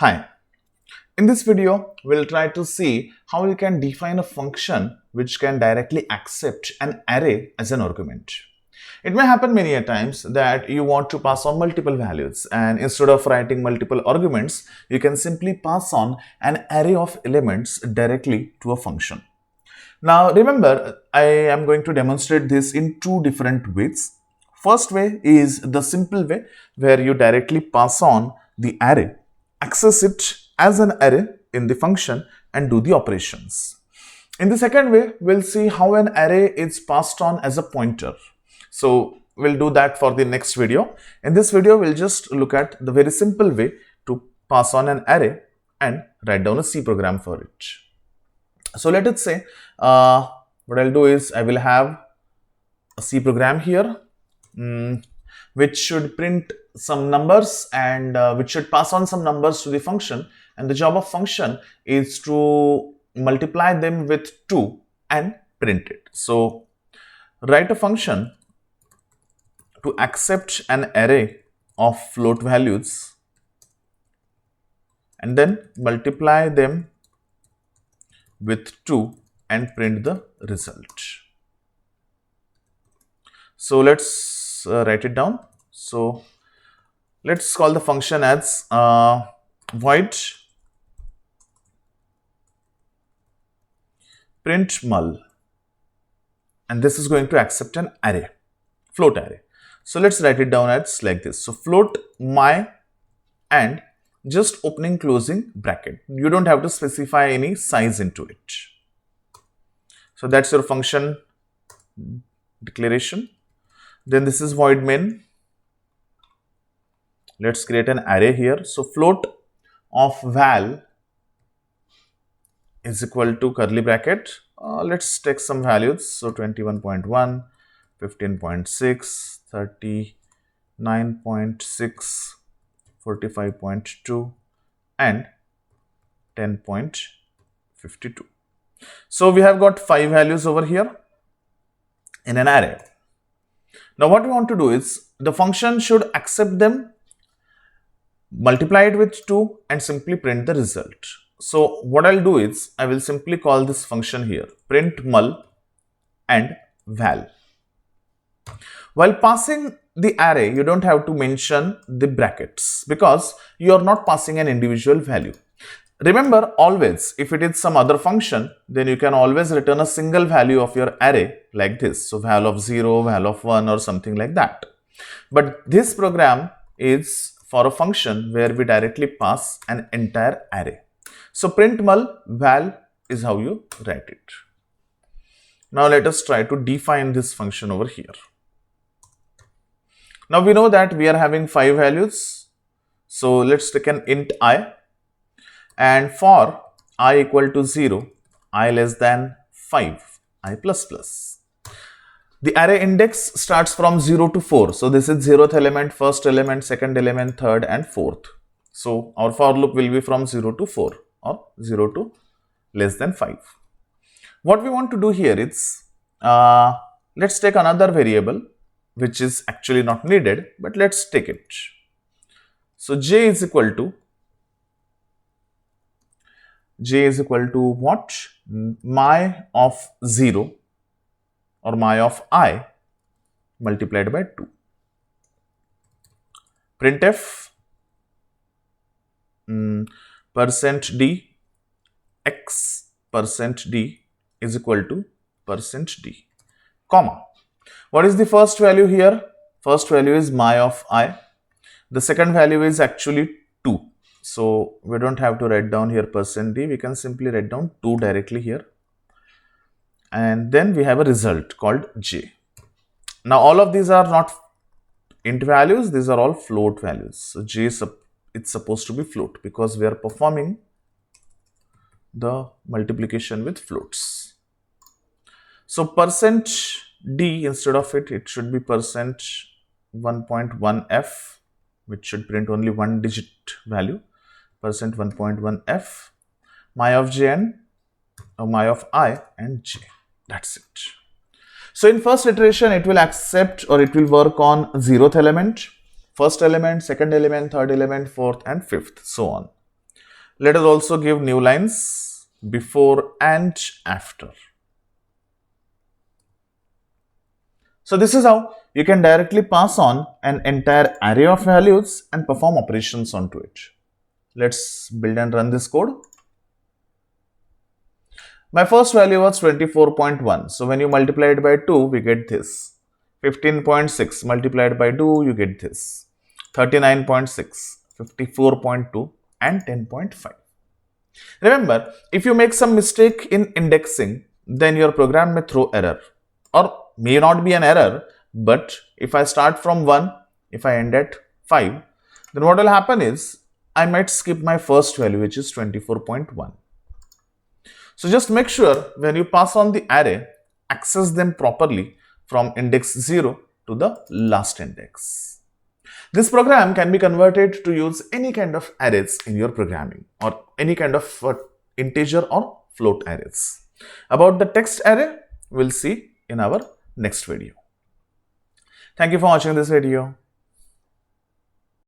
Hi, in this video, we'll try to see how you can define a function which can directly accept an array as an argument. It may happen many a times that you want to pass on multiple values, and instead of writing multiple arguments, you can simply pass on an array of elements directly to a function. Now remember, I am going to demonstrate this in two different ways. First way is the simple way where you directly pass on the array, access it as an array in the function and do the operations. In the second way, we'll see how an array is passed on as a pointer. So we'll do that for the next video. In this video, we'll just look at the very simple way to pass on an array and write down a C program for it. So let us say, what I'll do is I will have a C program here, which should print some numbers and which should pass on some numbers to the function, and the job of function is to multiply them with 2 and print it. So write a function to accept an array of float values and then multiply them with 2 and print the result. So let's write it down. So let's call the function as void print mul, and this is going to accept an array, float array. So let's write it down as like this. So float my and just opening closing bracket. You don't have to specify any size into it. So that's your function declaration. Then this is void main. Let's create an array here. So float of val is equal to curly bracket. Let's take some values. So 21.1, 15.6, 39.6, 45.2 and 10.52. So we have got 5 values over here in an array. Now what we want to do is the function should accept them, multiply it with 2 and simply print the result. So what I'll do is I will simply call this function here print mul and val. While passing the array, you don't have to mention the brackets because you are not passing an individual value. Remember, always if it is some other function, then you can always return a single value of your array like this. So val of 0, val of 1 or something like that. But this program is for a function where we directly pass an entire array. So print mul val is how you write it. Now let us try to define this function over here. Now we know that we are having 5 values. So let's take an int I, and for I equal to 0, I less than 5, I plus plus. The array index starts from 0 to 4. So this is 0th element, first element, second element, third and fourth. So our for loop will be from 0 to 4 or 0 to less than 5. What we want to do here is, let's take another variable which is actually not needed, but let's take it. So j is equal to what? My of 0 or my of I multiplied by 2. Printf %d x %d is equal to %d, comma. What is the first value here? First value is my of I. The second value is actually 2. So we don't have to write down here %d. We can simply write down 2 directly here. And then we have a result called j. Now all of these are not int values. These are all float values. So j is it's supposed to be float because we are performing the multiplication with floats. So %d instead of it should be %1.1f, which should print only one digit value. %1.1f, my of j and my of I and j. That's it. So in first iteration, it will accept or it will work on 0th element, first element, second element, third element, fourth and fifth, so on. Let us also give new lines before and after. So this is how you can directly pass on an entire array of values and perform operations onto it. Let's build and run this code. My first value was 24.1. So when you multiply it by 2, we get this. 15.6 multiplied by 2, you get this. 39.6, 54.2 and 10.5. Remember, if you make some mistake in indexing, then your program may throw error, or may not be an error, but if I start from 1, if I end at 5, then what will happen is I might skip my first value, which is 24.1. So just make sure when you pass on the array, access them properly from index 0 to the last index. This program can be converted to use any kind of arrays in your programming, or any kind of integer or float arrays. About the text array, we'll see in our next video. Thank you for watching this video.